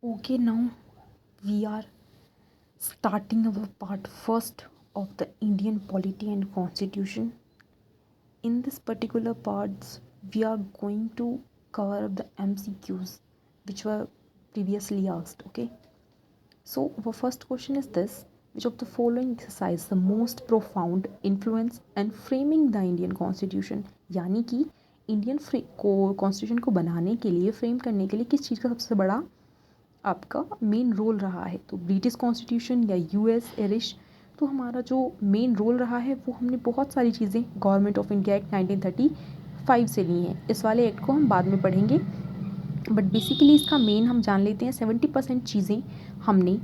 Okay, now we are starting our part first of the Indian polity and constitution. In this particular parts, we are going to cover up the MCQs which were previously asked. Okay, so our first question is this: which of the following exercise the most profound influence and framing the Indian constitution? यानी कि Indian constitution को बनाने के लिए, frame करने के लिए किस चीज़ का सबसे बड़ा आपका मेन रोल रहा है? तो ब्रिटिश कॉन्स्टिट्यूशन या यूएस एरिश? तो हमारा जो मेन रोल रहा है वो हमने बहुत सारी चीज़ें गवर्नमेंट ऑफ इंडिया एक्ट 1935 से ली हैं। इस वाले एक्ट को हम बाद में पढ़ेंगे, बट बेसिकली इसका मेन हम जान लेते हैं। 70% चीज़ें हमने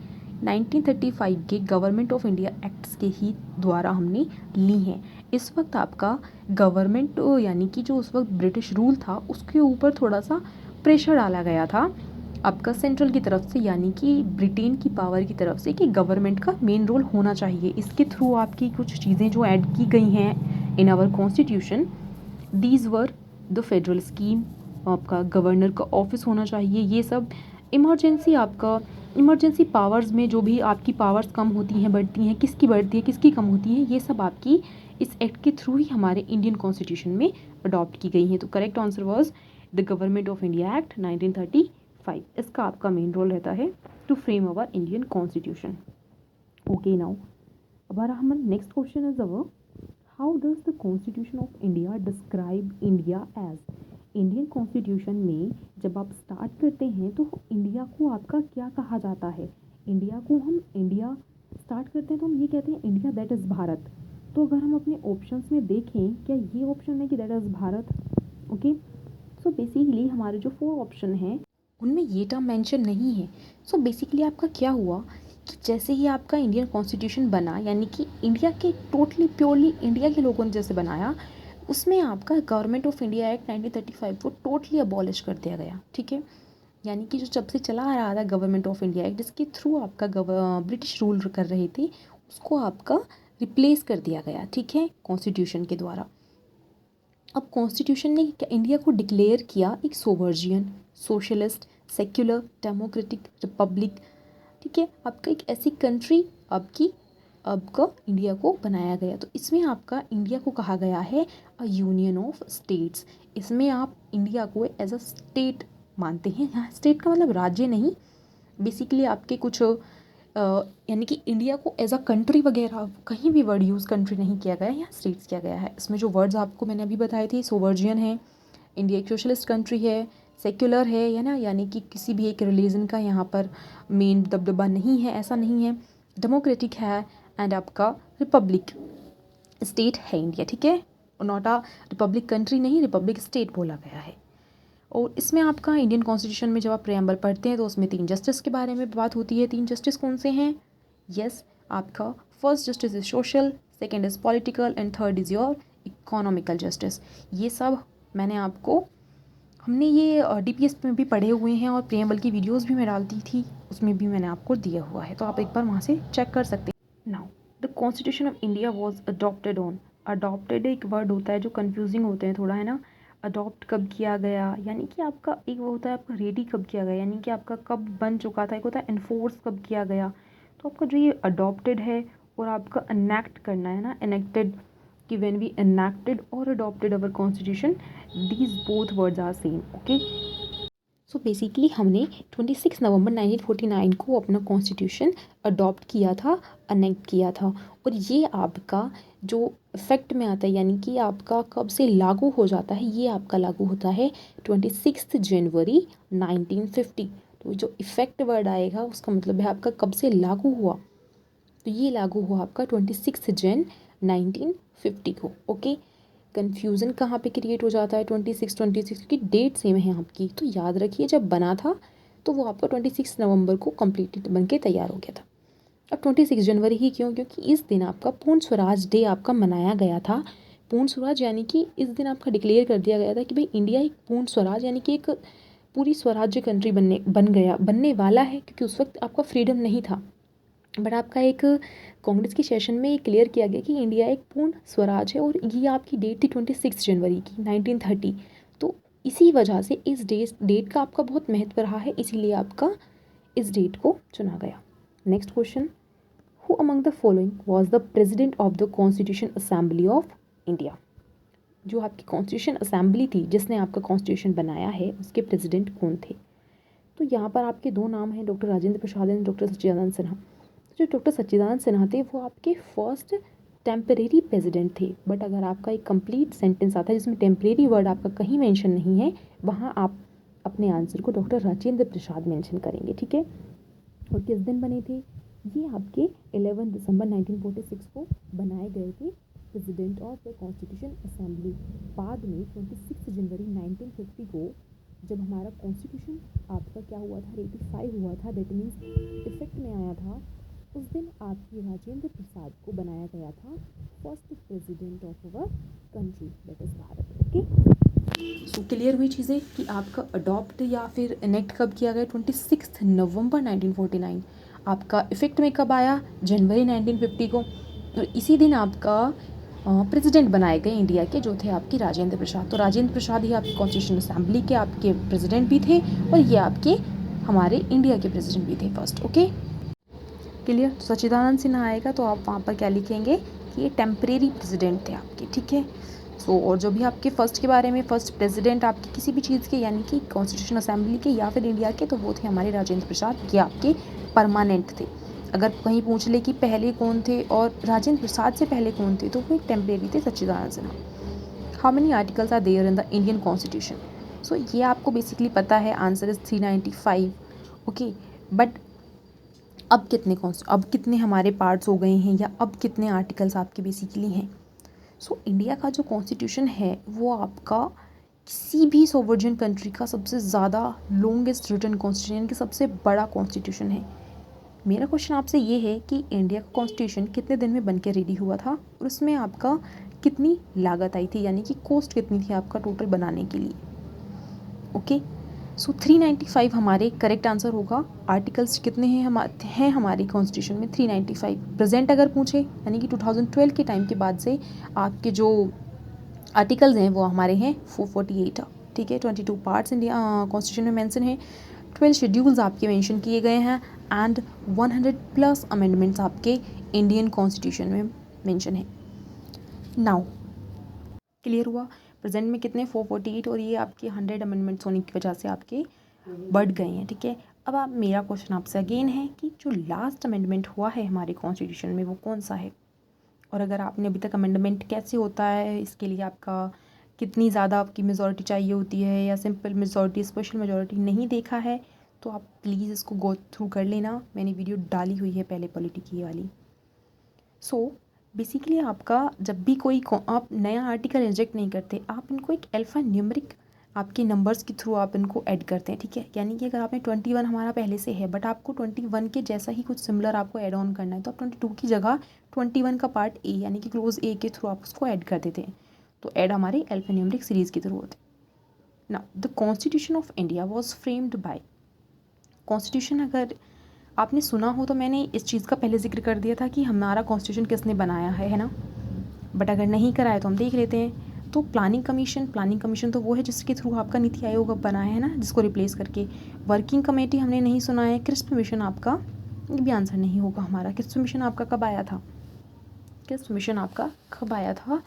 1935 के गवर्नमेंट ऑफ इंडिया एक्ट्स के ही द्वारा हमने ली हैं। इस वक्त आपका गवर्नमेंट यानी कि जो उस वक्त ब्रिटिश रूल था उसके ऊपर थोड़ा सा प्रेशर डाला गया था आपका सेंट्रल की तरफ से, यानी कि ब्रिटेन की पावर की तरफ से, कि गवर्नमेंट का मेन रोल होना चाहिए। इसके थ्रू आपकी कुछ चीज़ें जो ऐड की गई हैं in our constitution, these were the federal scheme, आपका गवर्नर का ऑफिस होना चाहिए, ये सब इमरजेंसी, आपका इमरजेंसी पावर्स में जो भी आपकी पावर्स कम होती हैं, बढ़ती हैं, किसकी बढ़ती है किसकी कम होती है, ये सब आपकी इस एक्ट के थ्रू ही हमारे इंडियन कॉन्स्टिट्यूशन में अडॉप्ट की गई हैं। तो correct answer was the government of India act 1935। इसका आपका मेन रोल रहता है to frame our Indian constitution. Okay, now हमारा हम next question is our how does the constitution of India describe India as? Indian constitution में जब आप start करते हैं तो इंडिया को आपका क्या कहा जाता है? इंडिया को हम इंडिया स्टार्ट करते हैं तो हम ये कहते हैं इंडिया दैट इज़ भारत। तो अगर हम अपने ऑप्शंस में देखें, क्या ये ऑप्शन है कि that is Bharat? Okay, so basically हमारे जो 4 ऑप्शन हैं उनमें ये टर्म मेंशन नहीं है। सो बेसिकली आपका क्या हुआ कि जैसे ही आपका इंडियन कॉन्स्टिट्यूशन बना, यानी कि इंडिया के टोटली प्योरली इंडिया के लोगों ने जैसे बनाया, उसमें आपका गवर्नमेंट ऑफ इंडिया एक्ट 1935 को टोटली अबॉलिश कर दिया गया। ठीक है, यानी कि जो जब से चला आ रहा था गवर्नमेंट ऑफ इंडिया एक्ट, जिसके थ्रू आपका ब्रिटिश रूल कर रहे थे, उसको आपका रिप्लेस कर दिया गया। ठीक है, कॉन्स्टिट्यूशन के द्वारा। अब कॉन्स्टिट्यूशन ने इंडिया को डिक्लेयर किया एक सोवर्जियन, सोशलिस्ट, सेक्युलर, डेमोक्रेटिक रिपब्लिक। ठीक है, आपका एक ऐसी कंट्री आपका इंडिया को बनाया गया। तो इसमें आपका इंडिया को कहा गया है अ यूनियन ऑफ स्टेट्स। इसमें आप इंडिया को एज अ स्टेट मानते हैं। यहाँ स्टेट का मतलब राज्य नहीं, बेसिकली आपके कुछ यानी कि इंडिया को एज अ कंट्री वगैरह कहीं भी वर्ड यूज़ कंट्री नहीं किया गया है, यहाँ स्टेट्स किया गया है। इसमें जो वर्ड्स आपको मैंने अभी बताए थे, सोवर्जियन है, इंडिया एक सोशलिस्ट कंट्री है, सेक्युलर है ना, यानी कि किसी भी एक रिलीजन का यहाँ पर मेन दबदबा नहीं है, ऐसा नहीं है, डेमोक्रेटिक है, एंड आपका रिपब्लिक स्टेट है इंडिया। ठीक है, नॉट अ रिपब्लिक कंट्री नहीं, रिपब्लिक स्टेट बोला गया है। और इसमें आपका इंडियन कॉन्स्टिट्यूशन में जब आप प्रेम्बल पढ़ते हैं तो उसमें 3 जस्टिस के बारे में बात होती है। 3 जस्टिस कौन से हैं? यस, आपका first justice is social, second is political, and third is your economical justice. ये सब मैंने आपको, हमने ये DPS में भी पढ़े हुए हैं, और प्रेम्बल की वीडियोस भी मैं डालती थी, उसमें भी मैंने आपको दिया हुआ है, तो आप एक बार वहाँ से चेक कर सकते हैं। Now the constitution of India was adopted on, adopted एक वर्ड होता है जो कन्फ्यूजिंग होते हैं थोड़ा, है ना। अडॉप्ट कब किया गया, यानी कि आपका एक वो होता है आपका रेडी कब किया गया, यानी कि आपका कब बन चुका था। एक होता है इन्फोर्स कब किया गया। तो आपका जो ये अडॉप्टेड है और आपका एनेक्ट करना है ना, एनेक्टेड, कि व्हेन वी एनेक्टेड और adopted our constitution, these both words are same. Okay, so basically हमने 26 नवंबर 1949 को अपना कॉन्स्टिट्यूशन अडॉप्ट किया था, अनेक्ट किया था। और ये आपका जो इफेक्ट में आता है, यानी कि आपका कब से लागू हो जाता है, ये आपका लागू होता है 26 जनवरी 1950। तो जो इफेक्ट वर्ड आएगा उसका मतलब है आपका कब से लागू हुआ। तो ये लागू हुआ आपका 26 जन 1950 को। ओके, कन्फ्यूज़न कहाँ पे क्रिएट हो जाता है? 26 की डेट सेम है आपकी, तो याद रखिए जब बना था तो वो आपका 26 नवंबर को कम्प्लीटेड बन के तैयार हो गया था। अब 26 जनवरी ही क्यों? क्योंकि इस दिन आपका पूर्ण स्वराज डे आपका मनाया गया था। पूर्ण स्वराज यानी कि इस दिन आपका डिक्लेयर कर दिया गया था कि भाई इंडिया एक पूर्ण स्वराज, यानी कि एक पूरी स्वराज्य कंट्री बनने वाला है, क्योंकि उस वक्त आपका फ्रीडम नहीं था। बट आपका एक कांग्रेस के सेशन में ये क्लियर किया गया कि इंडिया एक पूर्ण स्वराज है, और ये आपकी डेट थी 26 जनवरी की 1930। तो इसी वजह से इस डेट का आपका बहुत महत्व रहा है, इसीलिए आपका इस डेट को चुना गया। Next question, who among the following was the president of the constitution assembly of India. जो आपकी कॉन्स्टिट्यूशन असेंबली थी जिसने आपका कॉन्स्टिट्यूशन बनाया है उसके प्रेसिडेंट कौन थे। तो यहाँ पर आपके दो नाम हैं, doctor Rajendra Prasad and doctor Sachchidananda Sinha. जो डॉक्टर सच्चिदानंद सिन्हा थे वो आपके फर्स्ट टेम्परेरी प्रेसिडेंट थे, बट अगर आपका एक कंप्लीट सेंटेंस आता है जिसमें टेम्परेरी वर्ड आपका कहीं मेंशन नहीं है, वहाँ आप अपने आंसर को डॉक्टर राजेंद्र प्रसाद मेंशन करेंगे, ठीक है। और किस दिन बने थे ये, आपके 11 दिसंबर 1946 को बनाए गए थे president of the constitution assembly. बाद में 26 जनवरी 1950 को जब हमारा कॉन्स्टिट्यूशन आपका क्या हुआ था, 85 हुआ था, दैट मीन्स इफेक्ट में आया था, उस दिन आपकी राजेंद्र प्रसाद को बनाया गया था first president of our country, that is Bharat. Okay, so clear हुई चीज़ें कि आपका अडॉप्ट या फिर इनेक्ट कब किया गया, 26 नवंबर 1949। आपका इफेक्ट में कब आया, जनवरी 1950 को। और इसी दिन आपका प्रेसिडेंट बनाए गए इंडिया के, जो थे आपके राजेंद्र प्रसाद। तो राजेंद्र प्रसाद ही आपकी कॉन्स्टिट्यूशन असेंबली के आपके प्रेसिडेंट भी थे और ये आपके हमारे इंडिया के प्रेसिडेंट भी थे फर्स्ट। Okay, clear. तो सच्चिदानंद सिन्हा आएगा तो आप वहाँ पर क्या लिखेंगे कि ये टेम्परेरी प्रेसिडेंट थे आपके, ठीक है। सो और जो भी आपके फर्स्ट के बारे में, फर्स्ट प्रेसिडेंट आपके किसी भी चीज़ के, यानी कि कॉन्स्टिट्यूशन असेंबली के या फिर इंडिया के, तो वो थे हमारे राजेंद्र प्रसाद, ये आपके परमानेंट थे। अगर कहीं पूछ ले कि पहले कौन थे और राजेंद्र प्रसाद से पहले कौन थे, तो वो एक टेम्परेरी थे, Sachchidananda Sinha. How many articles are there in the Indian constitution. So ये आपको बेसिकली पता है, आंसर इज 395। ओके, बट अब कितने हमारे पार्ट्स हो गए हैं, या अब कितने आर्टिकल्स आपके बेसिकली हैं। सो इंडिया का जो कॉन्स्टिट्यूशन है वो आपका किसी भी सोवर्जिन कंट्री का सबसे ज़्यादा लॉन्गेस्ट रिटन कॉन्स्टिट्यूशन, कि सबसे बड़ा कॉन्स्टिट्यूशन है। मेरा क्वेश्चन आपसे ये है कि इंडिया का कॉन्स्टिट्यूशन कितने दिन में बन के रेडी हुआ था और उसमें आपका कितनी लागत आई थी, यानी कि कॉस्ट कितनी थी आपका टोटल बनाने के लिए। ओके, सो 395 हमारे करेक्ट आंसर होगा। आर्टिकल्स कितने हैं हमारी कॉन्स्टिट्यूशन में, 395। प्रेजेंट अगर पूछे, यानी कि 2012 के टाइम के बाद से आपके जो आर्टिकल्स हैं वो हमारे हैं 448, ठीक है। 22 पार्ट्स इंडिया कॉन्स्टिट्यूशन में मेंशन है, 12 शेड्यूल्स आपके मेंशन किए गए हैं एंड 100+ अमेंडमेंट्स आपके इंडियन कॉन्स्टिट्यूशन में मेंशन है। नाउ क्लियर हुआ, प्रेजेंट में कितने 448 और ये आपके 100 अमेंडमेंट्स होने की वजह से आपके बढ़ गए हैं, ठीक है। अब आप मेरा क्वेश्चन आपसे अगेन है कि जो लास्ट अमेंडमेंट हुआ है हमारे कॉन्स्टिट्यूशन में वो कौन सा है, और अगर आपने अभी तक अमेंडमेंट कैसे होता है, इसके लिए आपका कितनी ज़्यादा आपकी मेजॉरिटी चाहिए होती है या सिंपल मेजॉरिटी, स्पेशल मेजॉरिटी नहीं देखा है, तो आप प्लीज़ इसको गो थ्रू कर लेना। मैंने वीडियो डाली हुई है पहले पॉलिटी की वाली। सो बेसिकली आपका जब भी कोई आप नया आर्टिकल इंजेक्ट नहीं करते, आप इनको एक अल्फ़ा न्यूमेरिक आपके नंबर्स के थ्रू आप इनको ऐड करते हैं, ठीक है। यानी कि अगर आपने 21 हमारा पहले से है, बट आपको 21 के जैसा ही कुछ सिमिलर आपको ऐड ऑन करना है, तो आप 22 की जगह 21 का पार्ट ए, यानी कि क्लोज ए के थ्रू आप उसको ऐड कर देते हैं। तो ऐड हमारे अल्फ़ा न्यूमेरिक सीरीज़ के थ्रू होते हैं। Now the constitution of India was framed bye, constitution अगर आपने सुना हो तो मैंने इस चीज़ का पहले जिक्र कर दिया था कि हमारा कॉन्स्टिट्यूशन किसने बनाया है ना। बट अगर नहीं कराया तो हम देख लेते हैं। तो प्लानिंग कमीशन तो वो है जिसके थ्रू आपका नीति आयोग अब बनाया है ना, जिसको रिप्लेस करके। वर्किंग कमेटी हमने नहीं सुना है। क्रिस्प मिशन आपका भी आंसर नहीं होगा हमारा। क्रिस्प मिशन आपका कब आया था, क्रिस्प मिशन आपका कब आया था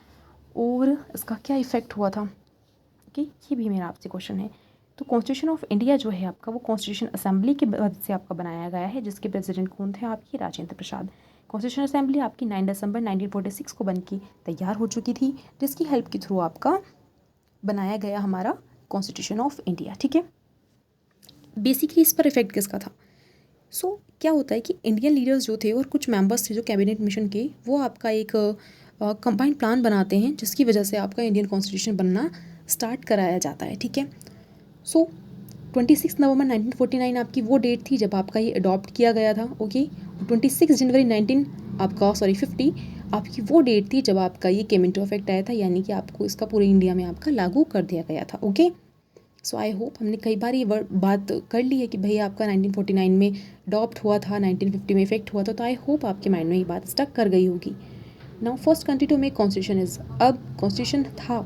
और इसका क्या इफ़ेक्ट हुआ था, ओके, ये भी मेरा आपसे क्वेश्चन है। तो कॉन्स्टिट्यूशन ऑफ इंडिया जो है आपका वो कॉन्स्टिट्यूशन असेंबली के मदद से आपका बनाया गया है, जिसके प्रेसिडेंट कौन थे आपके राजेंद्र प्रसाद। कॉन्स्टिट्यूशन असेंबली आपकी 9 दिसंबर 1946 को बनके तैयार हो चुकी थी, जिसकी हेल्प के थ्रू आपका बनाया गया हमारा कॉन्स्टिट्यूशन ऑफ इंडिया, ठीक है। बेसिकली इस पर इफेक्ट किसका था। सो क्या होता है कि इंडियन लीडर्स जो थे और कुछ मेंबर्स थे जो कैबिनेट मिशन के, वो आपका एक कंबाइंड प्लान बनाते हैं, जिसकी वजह से आपका इंडियन कॉन्स्टिट्यूशन बनना स्टार्ट कराया जाता है, ठीक है। सो 26 नवंबर 1949 आपकी वो डेट थी जब आपका ये अडॉप्ट किया गया था, ओके। 26 जनवरी 50 आपकी वो डेट थी जब आपका ये केम इनटू इफेक्ट आया था, यानी कि आपको इसका पूरे इंडिया में आपका लागू कर दिया गया था, ओके। सो आई होप हमने कई बार ये बात कर ली है कि भाई आपका 1949 में अडॉप्ट हुआ था, 1950 में इफेक्ट हुआ था, तो आई होप आपके माइंड में ये बात स्टक कर गई होगी। Now first country to make constitution is, अब कॉन्स्टिट्यूशन था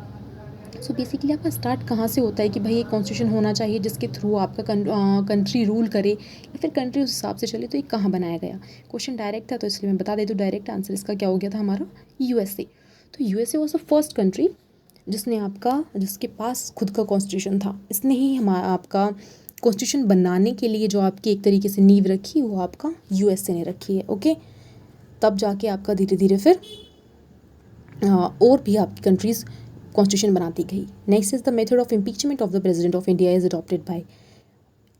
सो बेसिकली आपका स्टार्ट कहाँ से होता है कि भाई एक कॉन्स्टिट्यूशन होना चाहिए जिसके थ्रू आपका कंट्री रूल करे या फिर कंट्री उस हिसाब से चले, तो ये कहाँ बनाया गया। क्वेश्चन डायरेक्ट था तो इसलिए मैं बता देती हूँ, डायरेक्ट आंसर इसका क्या हो गया था हमारा, यूएसए। तो USA was the first country जिसके पास खुद का कॉन्स्टिट्यूशन था। इसने ही हमारा आपका कॉन्स्टिट्यूशन बनाने के लिए जो आपकी एक तरीके से नींव रखी वो आपका यूएसए ने रखी है। ओके, तब जाके आपका धीरे धीरे फिर और भी आपकी कंट्रीज़ कॉन्स्टिट्यूशन बनाती गई। Next is the method of impeachment of the president of India is adopted by.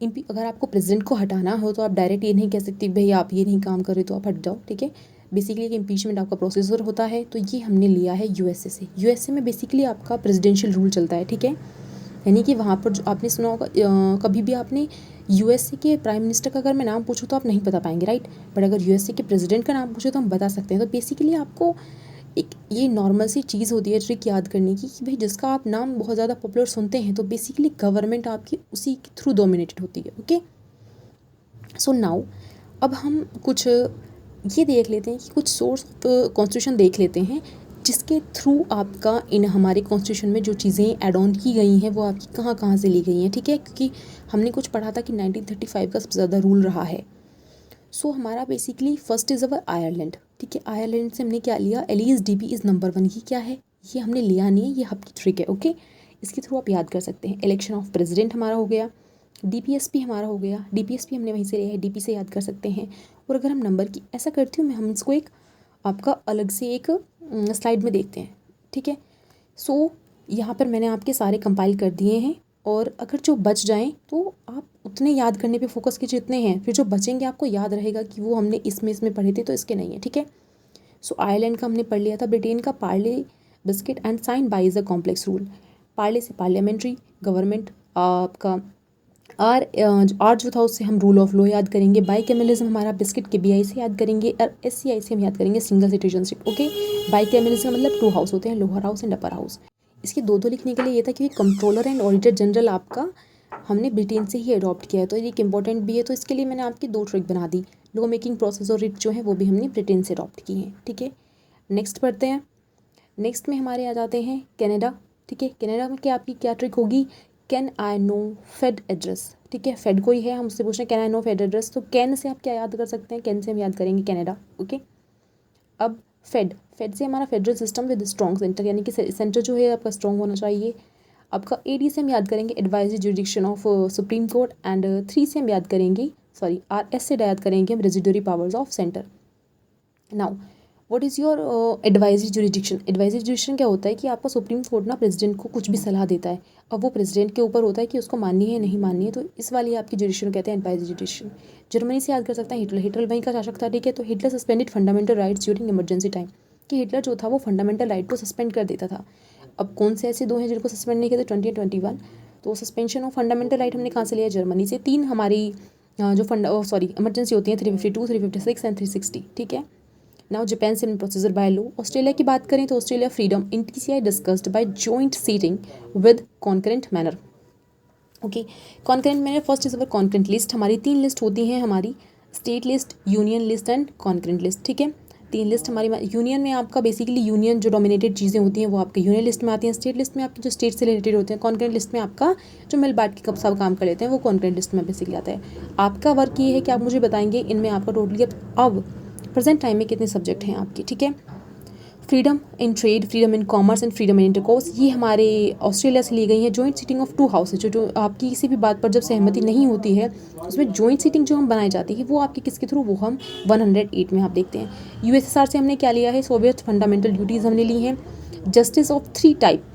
अगर आपको प्रेसिडेंट को हटाना हो तो आप डायरेक्ट ये नहीं कह सकते भाई आप ये नहीं काम कर रहे तो आप हट जाओ, ठीक है। बेसिकली एक इम्पीचमेंट आपका प्रोसीजर होता है, तो ये हमने लिया है यूएसए से। यूएसए में बेसिकली आपका प्रेसिडेंशियल रूल चलता है, ठीक है। यानी कि वहाँ पर जो आपने सुना होगा, कभी भी आपने यूएसए के प्राइम मिनिस्टर का अगर मैं नाम पूछूँ तो आप नहीं बता पाएंगे, राइट। बट अगर यूएसए के प्रेसिडेंट का नाम पूछो तो हम बता सकते हैं। तो बेसिकली आपको एक ये नॉर्मल सी चीज़ होती है ट्रिक याद करने की कि भाई जिसका आप नाम बहुत ज़्यादा पॉपुलर सुनते हैं तो बेसिकली गवर्नमेंट आपकी उसी के थ्रू डोमिनेटेड होती है। ओके, सो नाउ अब हम कुछ ये देख लेते हैं कि कुछ सोर्स ऑफ कॉन्स्टिट्यूशन देख लेते हैं जिसके थ्रू आपका इन हमारे कॉन्स्टिट्यूशन में जो चीज़ें ऐड ऑन की गई हैं वो आपकी कहाँ कहाँ से ली गई हैं, ठीक है। क्योंकि हमने कुछ पढ़ा था कि 1935 का सबसे ज़्यादा रूल रहा है। सो हमारा basically first is our Ireland, ठीक है। आयरलैंड से हमने क्या लिया, एलिस डीपी इज़ नंबर 1। ये क्या है, ये हमने लिया नहीं है, ये आपकी ट्रिक है। ओके, इसके थ्रू आप याद कर सकते हैं। इलेक्शन ऑफ प्रेसिडेंट हमारा हो गया, डीपीएसपी हमारा हो गया, डीपीएसपी हमने वहीं से लिया है, डीपी से याद कर सकते हैं। और अगर हम नंबर की ऐसा करती हूँ मैं, हम इसको एक आपका अलग से एक स्लाइड में देखते हैं, ठीक है। सो यहाँ पर मैंने आपके सारे कंपाइल कर दिए हैं, और अगर जो बच जाएं तो आप उतने याद करने पे फोकस कीजिए जितने हैं, फिर जो बचेंगे आपको याद रहेगा कि वो हमने इसमें पढ़े थे तो इसके नहीं है, ठीक है। सो आयरलैंड का हमने पढ़ लिया था। ब्रिटेन का Parle biscuit and sign by is a complex rule. Parle से पार्लियामेंट्री गवर्नमेंट, आपका आर जो था उससे हम रूल ऑफ लॉ याद करेंगे। बाइकैमेलिज्म हमारा बिस्किट के बीआई से याद करेंगे, और एससीआई से हम याद करेंगे सिंगल सिटीजनशिप। ओके, बाइकैमेलिज्म का मतलब 2 हाउस होते हैं, lower house and upper house. इसके दो लिखने के लिए ये था कि कंट्रोलर एंड ऑडिटर जनरल आपका हमने ब्रिटेन से ही अडॉप्ट किया है, तो ये एक इंपॉर्टेंट भी है। तो इसके लिए मैंने आपकी 2 ट्रिक बना दी। लॉ मेकिंग प्रोसेस और रिट जो है वो भी हमने ब्रिटेन से अडॉप्ट की हैं, ठीक है। नेक्स्ट पढ़ते हैं। नेक्स्ट में हमारे आ जाते हैं कनाडा, ठीक है। कनाडा में क्या आपकी क्या ट्रिक होगी, can I know fed address, ठीक है। फेड कोई है, हम उससे पूछ रहे हैं can I know fed address, तो कैन से आप क्या याद कर सकते हैं, कैन से हम याद करेंगे कनाडा। ओके, अब फेड से हमारा federal system with strong centre, यानी कि सेंटर जो है आपका स्ट्रॉन्ग होना चाहिए। आपका एडी से हम याद करेंगे advisory jurisdiction of supreme court, and 3 से हम याद करेंगे, सॉरी आरएस से याद करेंगे हम residuary powers of centre. Now what is your advisory jurisdiction. Advisory jurisdiction क्या होता है कि आपका सुप्रीम कोर्ट ना प्रेसिडेंट को कुछ भी सलाह देता है, अब वो प्रेसिडेंट के ऊपर होता है कि उसको माननी है नहीं माननी है, तो इस वाली आपकी जुरिडिक्शन कहते हैं एडवाइजरी जुरिडिक्शन। जर्मनी से याद कर सकते हैं हिटलर वहीं का शासक था, ठीक है। तो Hitler suspended fundamental rights during emergency time, कि हिटलर जो था वो फंडामेंटल राइट को सस्पेंड कर देता था। अब कौन से ऐसे 2 हैं जिनको सस्पेंड नहीं किया, 20 और 21। तो सस्पेंशन ऑफ फंडामेंटल राइट हमने कहाँ से लिया, जर्मनी से। 3 हमारी जो इमरजेंसी होती है 352, 356 एंड 360, ठीक है। नाउ जापान से प्रोसीजर बाय लॉ। ऑस्ट्रेलिया की बात करें तो Australia freedom in TCI discussed by joint sitting with concurrent manner. Okay, concurrent manner first is our concurrent list. हमारी 3 लिस्ट होती हैं, हमारी state list, union list and concurrent list, ठीक है। 3 लिस्ट हमारी। यूनियन में आपका बेसिकली यूनियन जो डोमिनेटेड चीज़ें होती हैं वो आपके यूनियन लिस्ट में आती हैं। स्टेट लिस्ट में आपकी जो स्टेट से रिलेटेड होते हैं। कॉन्करेंट लिस्ट में आपका जो मिल बांट के सब काम कर लेते हैं वो कॉन्करेंट लिस्ट में बेसिकली आता है। आपका वर्क ये है कि आप मुझे बताएंगे इनमें आपका टोटली अब प्रेजेंट टाइम में कितने सब्जेक्ट हैं आपके, ठीक है। Freedom in trade, freedom in commerce and freedom in intercourse, ये हमारे ऑस्ट्रेलिया से ली गई है। जॉइंट सीटिंग ऑफ 2 हाउसेज, जो आपकी किसी भी बात पर जब सहमति नहीं होती है उसमें जॉइंट सीटिंग जो हम बनाई जाती है वो आपकी किसके थ्रू, वो हम 108 में आप देखते हैं। यूएसएसआर से हमने क्या लिया है, सोवियत फंडामेंटल ड्यूटीज़ हमने ली हैं। Justice of 3 type,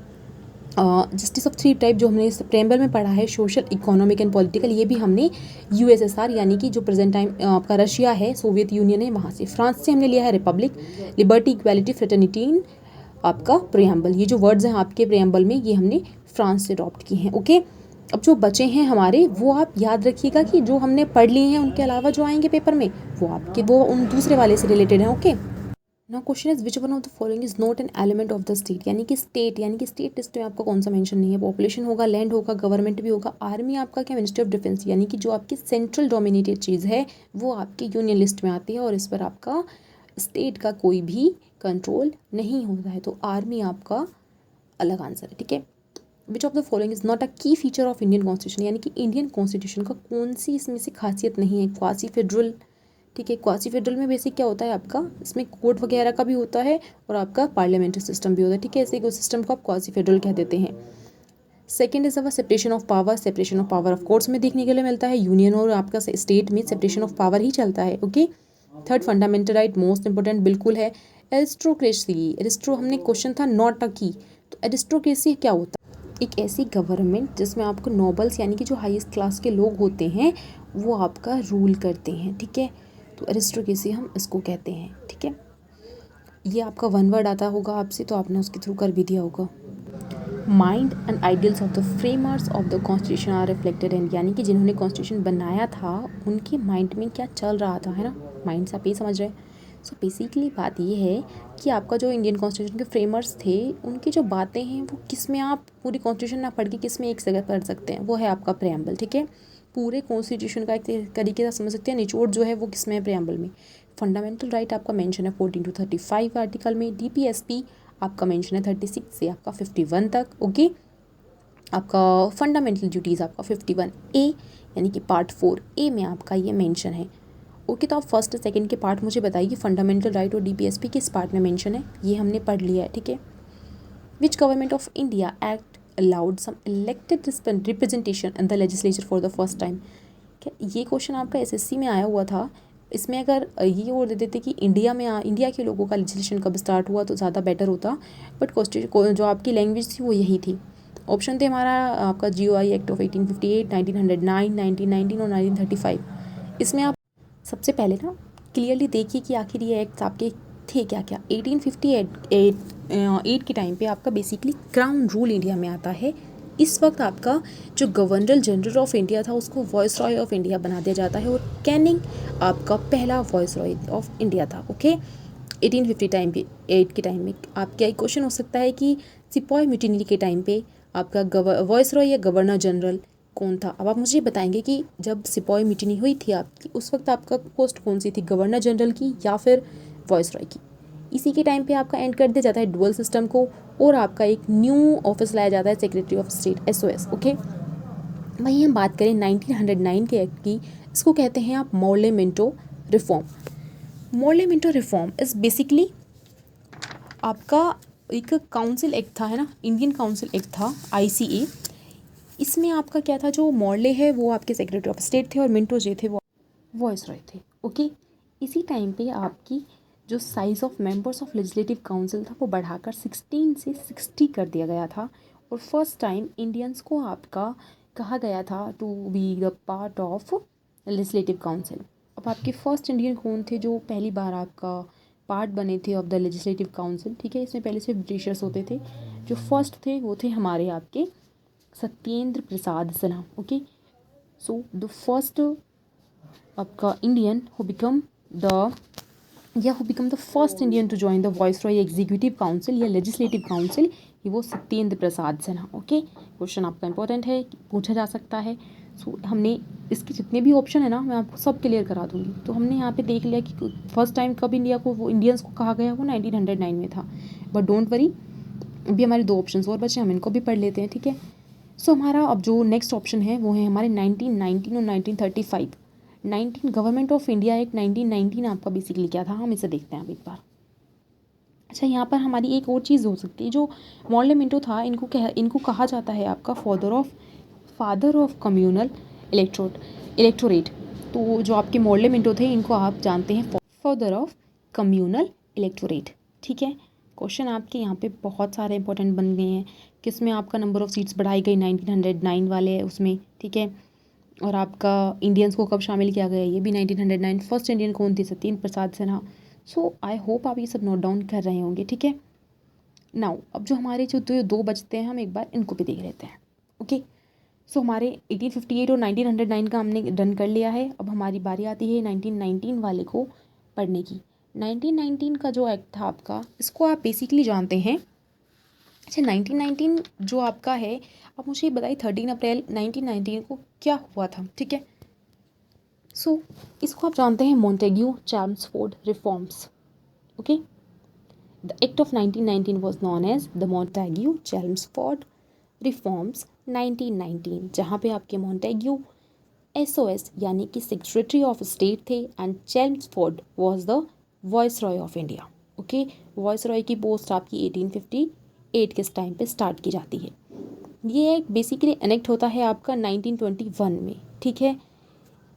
justice of 3 type जो हमने इस प्रेम्बल में पढ़ा है, सोशल, इकोनॉमिक एंड पॉलिटिकल, ये भी हमने यूएसएसआर यानी कि जो प्रेजेंट टाइम आपका रशिया है, सोवियत यूनियन है, वहाँ से। फ्रांस से हमने लिया है रिपब्लिक, लिबर्टी, इक्वालिटी, फ्रेटर्निटी इन आपका प्रेम्बल। ये जो वर्ड्स हैं आपके प्रेम्बल में ये हमने फ्रांस से अडॉप्ट किए हैं। ओके, अब जो बचे हैं हमारे वो आप याद रखिएगा कि जो हमने पढ़ लिए हैं उनके अलावा जो आएंगे पेपर में वो उन दूसरे वाले से रिलेटेड हैं। Okay, now question is which one of the following is not an element of the state, यानी कि स्टेट लिस्ट में आपका कौन सा मेंशन नहीं है। पॉपुलेशन होगा, लैंड होगा, गवर्नमेंट भी होगा, आर्मी आपका क्या, मिनिस्ट्री ऑफ डिफेंस, यानी कि जो आपकी सेंट्रल डोमिनेटेड चीज़ है वो आपकी यूनियन लिस्ट में आती है और इस पर आपका स्टेट का कोई भी कंट्रोल नहीं होता है। तो आर्मी आपका अलग आंसर है, ठीक है। Which of the following is not a की फीचर ऑफ इंडियन कॉन्स्टिट्यूशन, यानी कि इंडियन कॉन्स्टिट्यूशन का कौन सी इसमें से खासियत नहीं है। क्वासी फेडरल, ठीक है, क्वासी फेडरल में बेसिक क्या होता है आपका, इसमें कोर्ट वगैरह का भी होता है और आपका पार्लियामेंट्री सिस्टम भी होता है, ठीक है, ऐसे सिस्टम को आप क्वासी फेडरल कह देते हैं। Second is our separation of power. Separation of power of course में देखने के लिए मिलता है, यूनियन और आपका स्टेट में सेपरेशन ऑफ पावर ही चलता है, okay. Third fundamental right, most important बिल्कुल है। एरिस्टोक्रेसी, एरिस्टो हमने क्वेश्चन था नॉट अ की, तो एरिस्टोक्रेसी क्या होता है, एक ऐसी गवर्नमेंट जिसमें आपको नोबल्स यानी कि जो हाईएस्ट क्लास के लोग होते हैं वो आपका रूल करते हैं, ठीक है, तो एरिस्टोक्रेसी हम इसको कहते हैं, ठीक है। ये आपका वन वर्ड आता होगा आपसे, तो आपने उसके थ्रू कर भी दिया होगा। Mind and ideals of the framers of the constitution are reflected in, यानी कि जिन्होंने कॉन्स्टिट्यूशन बनाया था उनके माइंड में क्या चल रहा था, है ना, माइंड से आप ये समझ रहे हैं। सो बेसिकली बात ये है कि आपका जो इंडियन कॉन्स्टिट्यूशन के फ्रेमर्स थे उनकी जो बातें हैं वो किस में आप पूरी कॉन्स्टिट्यूशन ना पढ़ के किस में एक जगह पढ़ सकते हैं, वो है आपका प्रेम्बल, ठीक है। पूरे कॉन्स्टिट्यूशन का एक तरीके से समझ सकते हैं, निचोड़ जो है वो किस में है, प्रेम्बल में। फंडामेंटल राइट आपका मेंशन है 14 to 35 आर्टिकल में। डीपीएसपी आपका मेंशन है 36 से आपका 51 तक, ओके। आपका फंडामेंटल ड्यूटीज़ आपका 51 ए यानी कि पार्ट 4 ए में आपका ये मेंशन है, ओके। तो आप फर्स्ट सेकंड के पार्ट मुझे बताइए, फंडामेंटल राइट और डीपीएसपी किस पार्ट में मेंशन है, ये हमने पढ़ लिया है, ठीक है। Which government of India act allowed some elected representation in the legislature for the first time. क्या ये क्वेश्चन आपका एसएससी में आया हुआ था, इसमें अगर ये और दे देते कि इंडिया के लोगों का लेजिस्लेशन कब स्टार्ट हुआ तो ज़्यादा बेटर होता, बट क्वेश्चन जो आपकी लैंग्वेज थी वो यही थी। ऑप्शन थे हमारा आपका जीओआई एक्ट ऑफ 1858, 1909, 1919 और 1935। इसमें आप सबसे पहले ना क्लियरली देखिए कि आखिर ये एक्ट आपके थे क्या क्या। 1858 के टाइम पे आपका बेसिकली क्राउन रूल इंडिया में आता है। इस वक्त आपका जो गवर्नर जनरल ऑफ इंडिया था उसको वॉइस रॉय ऑफ इंडिया बना दिया जाता है और कैनिंग आपका पहला वॉइस रॉय ऑफ इंडिया था, ओके। 1850 टाइम पे 8 के टाइम में आपका एक क्वेश्चन हो सकता है कि सिपॉय म्यूटिनी के टाइम पे आपका वॉइस रॉय या गवर्नर जनरल कौन था। अब आप मुझे बताएंगे कि जब सिपॉय म्यूटिनी हुई थी आपकी उस वक्त आपका पोस्ट कौन सी थी, गवर्नर जनरल की या फिर वॉइस रॉय की। इसी के टाइम पे आपका एंड कर दिया जाता है डुअल सिस्टम को और आपका एक न्यू ऑफिस लाया जाता है secretary of state SOS, okay. वहीं हम बात करें 1909 के एक्ट की, इसको कहते हैं आप Morley Minto reform. Morley Minto reform is basically आपका एक काउंसिल एक्ट था, है ना, इंडियन काउंसिल एक्ट था आईसीए। इसमें आपका क्या था, जो मॉर्ले है वो आपके सेक्रेटरी ऑफ स्टेट थे और मिंटो जे थे वो वॉइस रॉय थे, ओके। इसी टाइम पे आपकी जो size of members of legislative council था वो बढ़ाकर 16 से 60 कर दिया गया था और फर्स्ट टाइम इंडियंस को आपका कहा गया था to be the part of legislative council. अब आपके फर्स्ट इंडियन कौन थे जो पहली बार आपका पार्ट बने थे ऑफ द लेजिस्लेटिव काउंसिल, ठीक है। इसमें पहले से ब्रिटिशर्स होते थे, जो फर्स्ट थे वो थे हमारे आपके Satyendra Prasad Sinha, okay. So the first आपका Indian who become the first Indian to join the viceroy executive council या लेजिस्लेटिव काउंसिल, ये वो सत्येंद्र प्रसाद सिन्हा, ओके। क्वेश्चन आपका इंपॉर्टेंट है, पूछा जा सकता है। सो हमने इसके जितने भी ऑप्शन है ना मैं आपको सब क्लियर करा दूंगी। तो हमने यहाँ पे देख लिया कि फर्स्ट टाइम कब इंडिया को वो इंडियंस को कहा गया वो 1909 में था, बट डोंट वरी अभी हमारे 2 ऑप्शन और बचे, हम इनको भी पढ़ लेते हैं, ठीक है। सो हमारा अब जो नेक्स्ट ऑप्शन है वो है हमारे 1919 और 1935। 19 गवर्नमेंट ऑफ इंडिया एक्ट 1919 आपका बेसिकली क्या था, हम इसे देखते हैं अब एक बार। अच्छा, यहाँ पर हमारी एक और चीज़ हो सकती है, जो मॉर्ले मिंटो था इनको कहा जाता है आपका फादर ऑफ कम्युनल इलेक्टोरेट। तो जो आपके मॉर्ले मिंटो थे इनको आप जानते हैं फादर ऑफ कम्युनल इलेक्टोरेट, ठीक है। क्वेश्चन आपके यहाँ पे बहुत सारे इंपॉर्टेंट बन गए हैं, किसमें आपका नंबर ऑफ़ सीट्स बढ़ाई गई 1909 वाले है उसमें, ठीक है। और आपका इंडियंस को कब शामिल किया गया ये भी 1909। फर्स्ट इंडियन कौन थे, सत्येंद्र प्रसाद सिन्हा। सो आई होप आप ये सब नोट डाउन कर रहे होंगे, ठीक है। नाउ अब जो हमारे जो दो बचते हैं हम एक बार इनको भी देख लेते हैं, ओके। सो हमारे 1858 और 1909 का हमने डन कर लिया है। अब हमारी बारी आती है 1919 वाले को पढ़ने की। 1919 का जो एक्ट था आपका, इसको आप बेसिकली जानते हैं। अच्छा, 1919 जो आपका है, आप मुझे ये बताइए 13 अप्रैल 1919 को क्या हुआ था, ठीक है। सो इसको आप जानते हैं Montagu Chelmsford reforms, okay. The act of 1919 was known as the Montagu Chelmsford reforms 1919, जहाँ पे आपके मॉन्टेग्यू एसओएस यानी कि सेक्रेटरी ऑफ स्टेट थे and Chelmsford was the viceroy of India. Okay, viceroy की पोस्ट आपकी 1858 के time पे स्टार्ट की जाती है। ये एक बेसिकली एनेक्ट होता है आपका 1921 में, ठीक है।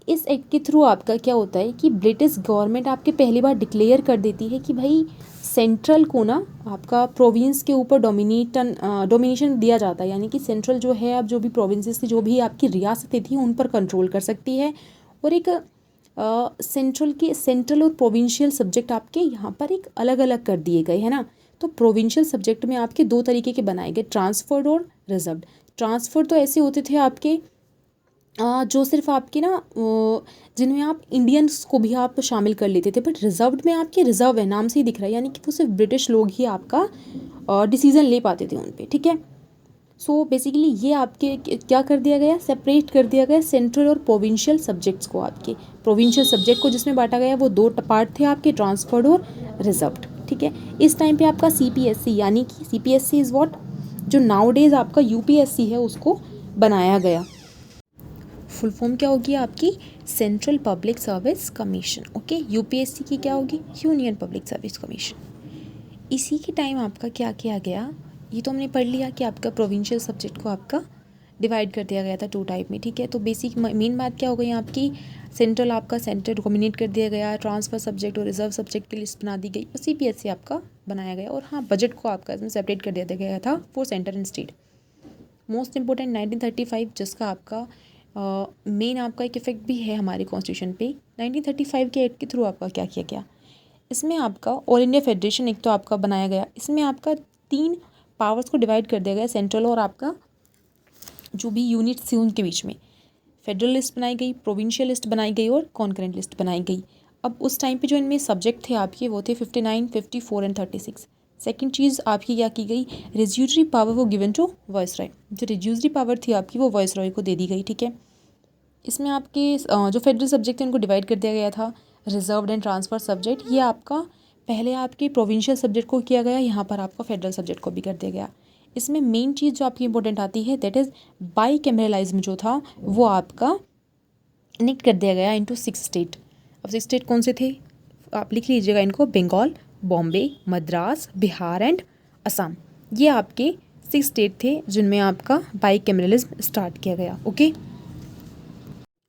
इस एक्ट के थ्रू आपका क्या होता है कि ब्रिटिश गवर्नमेंट आपके पहली बार डिक्लेयर कर देती है कि भाई सेंट्रल को ना आपका प्रोविंस के ऊपर डोमिनेशन दिया जाता है, यानी कि सेंट्रल जो है, अब जो भी प्रोविंसेस थी, जो भी आपकी रियासतें थी, उन पर कंट्रोल कर सकती है। और एक सेंट्रल और प्रोविंशियल सब्जेक्ट आपके यहाँ पर एक अलग अलग कर दिए गए, है ना। तो प्रोविंशियल सब्जेक्ट में आपके दो तरीके के बनाए गए, ट्रांसफर्ड और रिजर्व्ड। ट्रांसफर्ड तो ऐसे होते थे आपके जो सिर्फ आपके ना जिनमें आप इंडियंस को भी आप शामिल कर लेते थे, बट रिजर्व्ड में आपके रिजर्व है, नाम से ही दिख रहा है, यानी कि वो सिर्फ ब्रिटिश लोग ही आपका डिसीजन ले पाते थे उन पे, ठीक है। सो बेसिकली ये आपके क्या कर दिया गया, सेपरेट कर दिया गया सेंट्रल और प्रोविंशियल सब्जेक्ट्स को। आपके प्रोविंशियल सब्जेक्ट को जिसमें बांटा गया वो दो पार्ट थे आपके, ट्रांसफर्ड और रिजर्व्ड, ठीक है। इस टाइम पे आपका सीपीएससी, यानी कि सीपीएससी इज़ व्हाट, जो नाउ डेज आपका यूपीएससी है, उसको बनाया गया। फुल फॉर्म क्या होगी आपकी, central public service commission. Okay, UPSC की क्या होगी, यूनियन पब्लिक सर्विस कमीशन। इसी के टाइम आपका क्या किया गया, ये तो हमने पढ़ लिया कि आपका प्रोविंशियल सब्जेक्ट को आपका डिवाइड कर दिया गया था टू टाइप में, ठीक है। तो बेसिक मेन बात क्या हो गई आपकी, सेंट्रल आपका सेंटर डोमिनेट कर दिया गया, ट्रांसफर सब्जेक्ट और रिजर्व सब्जेक्ट की लिस्ट बना दी गई, और सीपीएससी आपका बनाया गया। और हाँ, बजट को आपका इसमें सेपरेट कर दिया गया था for centre and state. Most important 1935, जिसका आपका मेन आपका एक इफेक्ट भी है हमारे कॉन्स्टिट्यूशन पे। 1935 के एक्ट के थ्रू आपका क्या किया गया, इसमें आपका ऑल इंडिया फेडरेशन एक तो आपका बनाया गया। इसमें आपका 3 पावर्स को डिवाइड कर दिया गया, सेंट्रल और आपका जो भी यूनिट्स थी उनके बीच में। फेडरल लिस्ट बनाई गई, प्रोविंशियल लिस्ट बनाई गई और कॉन्करेंट लिस्ट बनाई गई। अब उस टाइम पे जो इनमें सब्जेक्ट थे आपके वो थे 59, 54 एंड 36। सेकेंड चीज़ आपकी क्या की गई, रेज्यूटरी पावर वो गिवन टू वॉइस रॉय। जो रेज्यूटरी पावर थी आपकी वो वॉइस रॉय को दे दी गई, ठीक है। इसमें आपके जो फेडरल सब्जेक्ट थे उनको डिवाइड कर दिया गया था, रिजर्व्ड एंड ट्रांसफर सब्जेक्ट। ये आपका पहले आपके प्रोविंशियल सब्जेक्ट को किया गया, यहाँ पर आपका फेडरल सब्जेक्ट को भी कर दिया गया। इसमें मेन चीज़ जो आपकी इंपॉर्टेंट आती है, दैट इज़ बाई कैमरलाइज्म जो था वो आपका निक्ट कर दिया गया इनटू 6 स्टेट। अब 6 स्टेट कौन से थे, आप लिख लीजिएगा इनको, बंगाल, बॉम्बे, मद्रास, बिहार एंड असम। ये आपके 6 स्टेट थे जिनमें आपका बाई कैमरलिज्म स्टार्ट किया गया। ओके,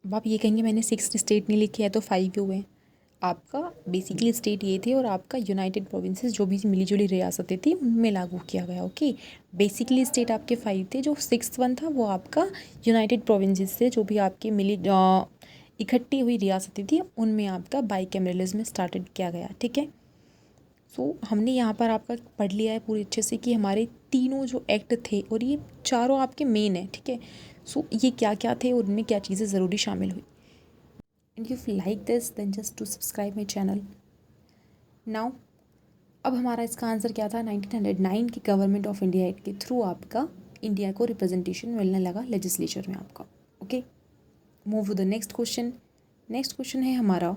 अब आप ये कहेंगे मैंने 6 स्टेट नहीं लिखे हैं तो 5 क्यों हुए। आपका बेसिकली स्टेट ये थे और आपका यूनाइटेड प्रोविंसेस जो भी मिली जुली रियासतें थी उनमें लागू किया गया। ओके, बेसिकली स्टेट आपके 5 थे, जो 6th वन था वो आपका यूनाइटेड प्रोविंसेस से जो भी आपकी मिली इकट्ठी हुई रियासतें थी उनमें आपका बाई कैमरलिज्म स्टार्टेड किया गया, ठीक है। सो हमने यहाँ पर आपका पढ़ लिया है पूरी अच्छे से कि हमारे तीनों जो एक्ट थे और ये चारों आपके मेन है, ठीक है। सो ये क्या क्या थे और उनमें क्या चीज़ें ज़रूरी शामिल हुई। And if you like this then just to subscribe my channel now. अब हमारा इसका आंसर क्या था, 1909 की गवर्नमेंट ऑफ इंडिया एक्ट के थ्रू आपका इंडिया को रिप्रेजेंटेशन मिलने लगा लेजिस्लेचर में आपका। Okay, move to the next question. Next question है हमारा,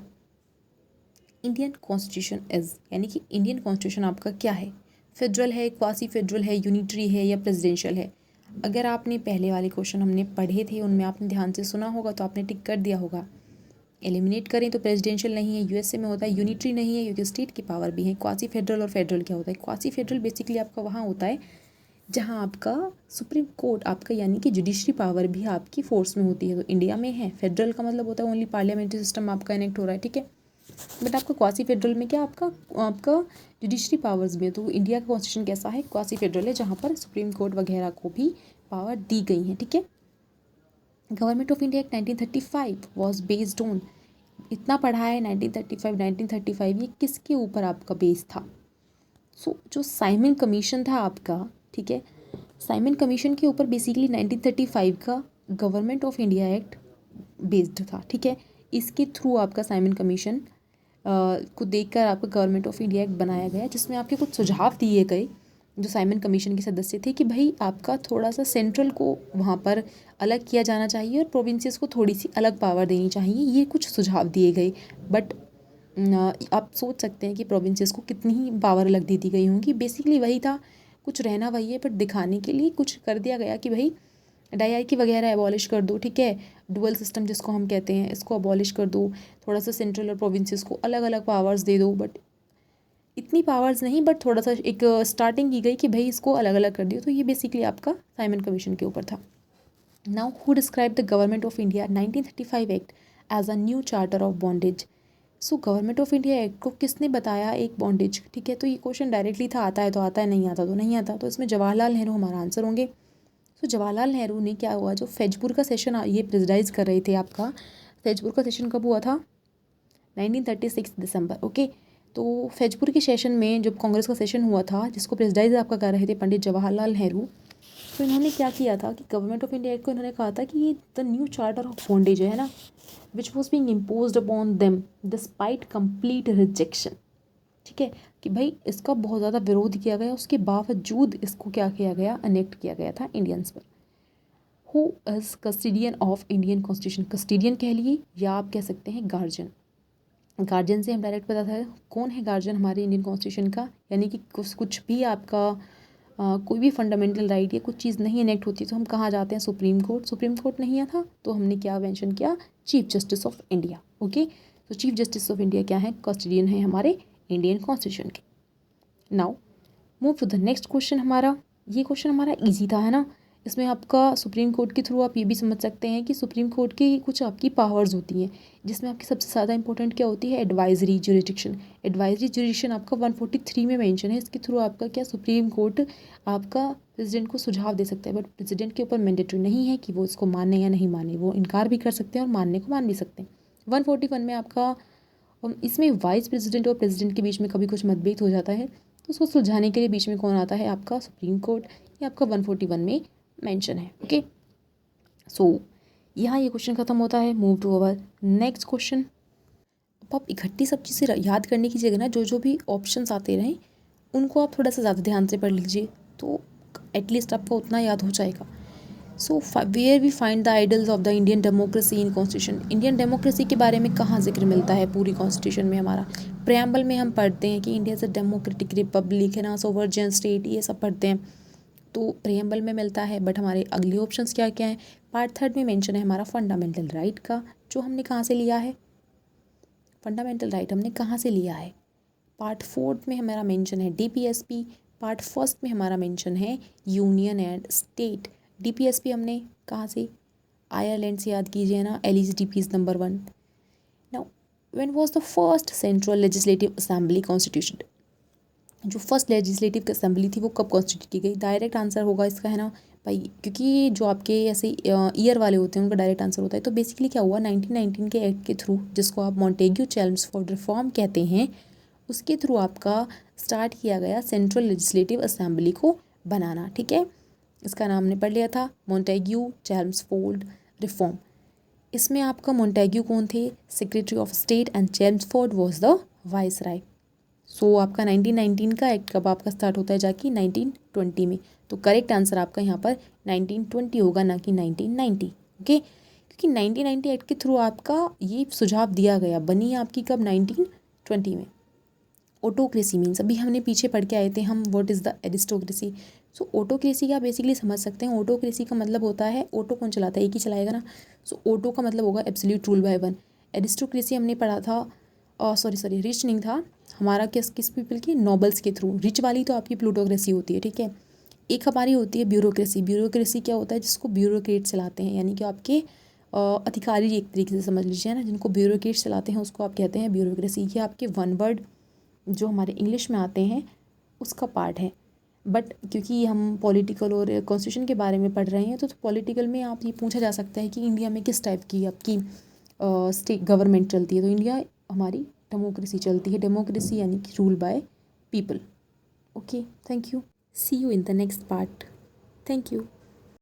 इंडियन कॉन्स्टिट्यूशन इज़, यानी कि इंडियन कॉन्स्टिट्यूशन आपका क्या है, फेडरल है, क्वासी फेडरल है, यूनिटरी है या प्रेसिडेंशियल है। अगर आपने पहले वाले क्वेश्चन हमने पढ़े थे उनमें आपने ध्यान से सुना होगा तो आपने टिक कर दिया होगा। एलिमिनेट करें तो प्रेसिडेंशियल नहीं है, यूएसए में होता है, यूनिटरी नहीं है क्योंकि स्टेट की पावर भी है, क्वासी फेडरल और फेडरल क्या होता है, क्वासी फेडरल बेसिकली आपका वहाँ होता है जहाँ आपका सुप्रीम कोर्ट आपका यानी कि जुडिशरी पावर भी आपकी फोर्स में होती है, तो इंडिया में है। फेडरल का मतलब होता है ओनली पार्लियामेंट्री सिस्टम आपका इनेक्ट हो रहा है, ठीक है। बट आपका क्वासी फेडरल में क्या आपका आपका जुडिशरी पावर्स भी है। तो इंडिया का कॉन्स्टिट्यूशन कैसा है, क्वासी फेडरल है, जहाँ पर सुप्रीम कोर्ट वगैरह को भी पावर दी गई है, ठीक है। Government of India act 1935 was based on, इतना पढ़ा है 1935 ये किसके ऊपर आपका बेस था। सो जो साइमन कमीशन था आपका, ठीक है, साइमन कमीशन के ऊपर बेसिकली 1935 का government of India act based था, ठीक है। इसके थ्रू आपका साइमन कमीशन को देखकर आपका गवर्नमेंट ऑफ इंडिया एक्ट बनाया गया, जिसमें आपके कुछ सुझाव दिए गए जो साइमन कमीशन के सदस्य थे कि भाई आपका थोड़ा सा सेंट्रल को वहाँ पर अलग किया जाना चाहिए और प्रोविंसेस को थोड़ी सी अलग पावर देनी चाहिए, ये कुछ सुझाव दिए गए। बट आप सोच सकते हैं कि प्रोविंसेस को कितनी ही पावर अलग दे दी गई होंगी। बेसिकली वही था, कुछ रहना वही है, बट दिखाने के लिए कुछ कर दिया गया कि भाई डायरार्की वगैरह अबॉलिश कर दो, ठीक है, डुअल सिस्टम जिसको हम कहते हैं इसको अबॉलिश कर दो, थोड़ा सा सेंट्रल और प्रोविंसेस को अलग अलग पावर्स दे दो, बट इतनी पावर्स नहीं, बट थोड़ा सा एक स्टार्टिंग की गई कि भाई इसको अलग अलग कर दियो। तो ये बेसिकली आपका साइमन कमीशन के ऊपर था। Now who describe the government of India 1935 act as a new charter of bondage. So government of India act को किसने बताया एक बॉन्डेज, ठीक है। तो ये क्वेश्चन डायरेक्टली था, आता है तो आता है, नहीं आता तो नहीं आता, तो इसमें जवाहरलाल नेहरू हमारा आंसर होंगे। सो जवाहरलाल नेहरू ने क्या हुआ, जो फैजपुर का सेशन ये प्रेसिडाइज कर रहे थे आपका, फैजपुर का सेशन कब हुआ था, 1936 दिसंबर, ओके। तो फैजपुर के सेशन में जब कांग्रेस का सेशन हुआ था, जिसको प्रेसिडाइज आपका कर रहे थे पंडित जवाहरलाल नेहरू, तो इन्होंने क्या किया था कि गवर्नमेंट ऑफ इंडिया एक्ट को इन्होंने कहा था कि ये the new charter of bondage है ना, which was being imposed upon them despite complete rejection, ठीक है, कि भाई इसका बहुत ज़्यादा विरोध किया गया, उसके बावजूद इसको क्या किया गया, अनेक्ट किया गया था इंडियंस पर। Who is custodian of Indian constitution, custodian कह लिए या आप कह सकते हैं गार्जियन। गार्जियन से हम डायरेक्ट पता था कौन है गार्जियन हमारे इंडियन कॉन्स्टिट्यूशन का, यानी कि कुछ भी आपका कोई भी फंडामेंटल राइट या कुछ चीज़ नहीं इनेक्ट होती तो हम कहाँ जाते हैं, सुप्रीम कोर्ट। सुप्रीम कोर्ट नहीं था तो हमने क्या मेंशन किया, chief justice of India, okay. तो चीफ जस्टिस ऑफ इंडिया क्या है, कस्टोडियन है हमारे इंडियन कॉन्स्टिट्यूशन के। Now move to the next question हमारा। ये क्वेश्चन हमारा इजी था, है ना। इसमें आपका सुप्रीम कोर्ट के थ्रू आप ये भी समझ सकते हैं कि सुप्रीम कोर्ट की कुछ आपकी पावर्स होती हैं, जिसमें आपकी सबसे ज़्यादा इंपॉर्टेंट क्या होती है, एडवाइजरी जुरिडिक्शन। एडवाइजरी जुरिडिक्शन आपका 143 में मेंशन है। इसके थ्रू आपका क्या, सुप्रीम कोर्ट आपका प्रेसिडेंट को सुझाव दे सकता है, बट प्रेसिडेंट के ऊपर मैंडेटरी नहीं है कि वो इसको माने या नहीं माने, वो इनकार भी कर सकते हैं और मानने को मान भी सकते हैं। 141 में आपका इसमें वाइस प्रेसिडेंट और प्रेसिडेंट के बीच में कभी कुछ मतभेद हो जाता है तो उसको सुलझाने के लिए बीच में कौन आता है, आपका सुप्रीम कोर्ट। ये आपका 141 में मेंशन है, ओके। सो यहाँ ये क्वेश्चन खत्म होता है। Move to our next question. अब आप इकट्ठी सब चीज़ें याद करने की जगह ना जो भी ऑप्शंस आते रहें उनको आप थोड़ा सा ज़्यादा ध्यान से पढ़ लीजिए, तो एटलीस्ट आपको उतना याद हो जाएगा। So where we find the ideals of the Indian democracy in constitution. Indian democracy के बारे में कहाँ जिक्र मिलता है पूरी कॉन्स्टिट्यूशन में हमारा। प्रेम्बल में हम पढ़ते हैं कि India is a democratic Republic, है ना, सोवर्जियन स्टेट, ये सब पढ़ते हैं, तो प्रेम्बल में मिलता है। बट हमारे अगले ऑप्शंस क्या क्या हैं, पार्ट 3 में मेंशन है हमारा फंडामेंटल राइट का, जो हमने कहाँ से लिया है, फंडामेंटल राइट हमने कहाँ से लिया है। पार्ट 4 में हमारा मेंशन है DPSP। पार्ट 1 में हमारा मेंशन है यूनियन एंड स्टेट। DPSP हमने कहाँ से, आयरलैंड से, याद कीजिए ना, LESDP is number 1। Now when was the first central legislative assembly constitution. जो फर्स्ट लेजिस्लेटिव असेंबली थी वो कब कॉन्स्टिट्यूट की गई, डायरेक्ट आंसर होगा इसका, है ना भाई, क्योंकि जो आपके ऐसे ईयर वाले होते हैं उनका डायरेक्ट आंसर होता है। तो बेसिकली क्या हुआ, 1919 के एक्ट के थ्रू, जिसको आप मॉन्टेग्यू चेम्सफोर्ड रिफॉर्म कहते हैं, उसके थ्रू आपका स्टार्ट किया गया सेंट्रल लेजिस्लेटिव असेंबली को बनाना, ठीक है। इसका नाम हमने पढ़ लिया था, मॉन्टेग्यू चेम्सफोर्ड रिफॉर्म। इसमें आपका मॉन्टेग्यू कौन थे, secretary of state, and Chelmsford was the viceroy. So आपका 1919 का एक्ट कब आपका स्टार्ट होता है, जाके 1920 में। तो करेक्ट आंसर आपका यहाँ पर 1920 होगा, ना कि 1990, ओके। क्योंकि 1990 एक्ट के थ्रू आपका ये सुझाव दिया गया, बनी आपकी कब, 1920 में। ऑटोक्रेसी मीन्स, अभी हमने पीछे पढ़ के आए थे हम, what is the aristocracy. So autocracy का बेसिकली समझ सकते हैं, ऑटोक्रेसी का मतलब होता है, ऑटो कौन चलाता है, एक ही चलाएगा ना। सो ऑटो का मतलब होगा absolute rule by one. Aristocracy हमने पढ़ा था, सॉरी रिच नहीं था हमारा, किस पीपल की, नॉबल्स के थ्रू। रिच वाली तो आपकी प्लूटोक्रेसी होती है, ठीक है। एक हमारी होती है ब्यूरोक्रेसी। ब्यूरोक्रेसी क्या होता है, जिसको ब्यूरोक्रेट चलाते हैं, यानी कि आपके अधिकारी, एक तरीके से समझ लीजिए ना, जिनको ब्यूरोक्रेट चलाते हैं उसको आप कहते हैं ब्यूरोक्रेसी। ये आपके वन वर्ड जो हमारे इंग्लिश में आते हैं उसका पार्ट है। बट क्योंकि हम पॉलिटिकल और कॉन्स्टिट्यूशन के बारे में पढ़ रहे हैं, तो पॉलिटिकल में आप ये पूछा जा सकता है कि इंडिया में किस टाइप की आपकी स्टेट गवर्नमेंट चलती है। तो इंडिया हमारी डेमोक्रेसी चलती है। डेमोक्रेसी यानी कि rule by people, okay. Thank you, see you in the next part, thank you.